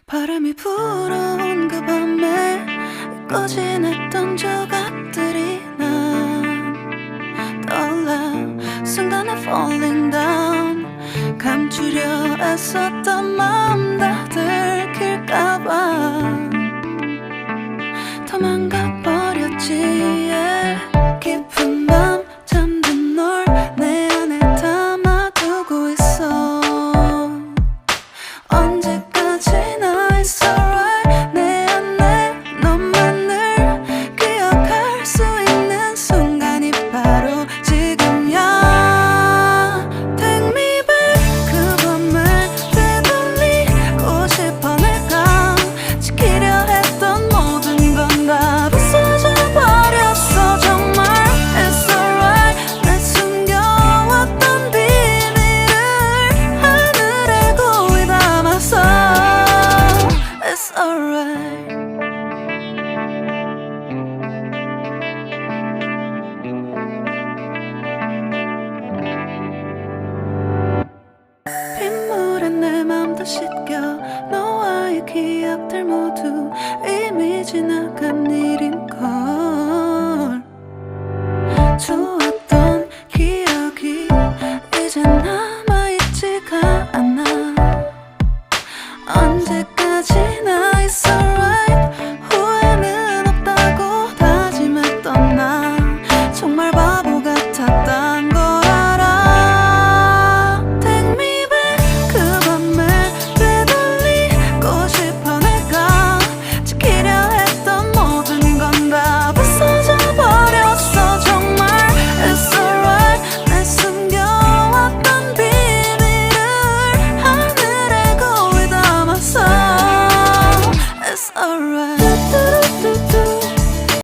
바람이 불어온 그 밤에 잊고 지냈던 조각들이 난 떠올라. 순간에 falling down, 감추려 애썼던 마음 다 들킬까봐 도망가 버렸지. yeah. 깊은 밤 잠든 널 내 안에 담아두고 있어. 언제까지나 it's alright. 내 안에 너만을 기억할 수 있는 순간이 바로 지금이야. Take me back. 그 밤을 되돌리고 싶어. 내가 지키려 했던 모든 건 다 부서져 버렸어. 정말 it's alright. 내 숨겨왔던 비밀을 하늘에 고이 담아서 it's alright. 빗물에 내 맘도 씻겨. 너와의 기억들 모두 이미 지나간 일인걸. 좋았던 기억이 이제 남아있지가 않아. 언제까지나 it's alright. 후회는 없다고 다짐했던 나 정말 바보 같았단 걸 알아. Take me back. 그 밤을 되돌리고 싶어. 내가 지키려 했던 모든 건 다 부서져 버렸어. 정말 it's alright. 내 숨겨왔던 비밀을 하늘에 고이 담아서 it's alright.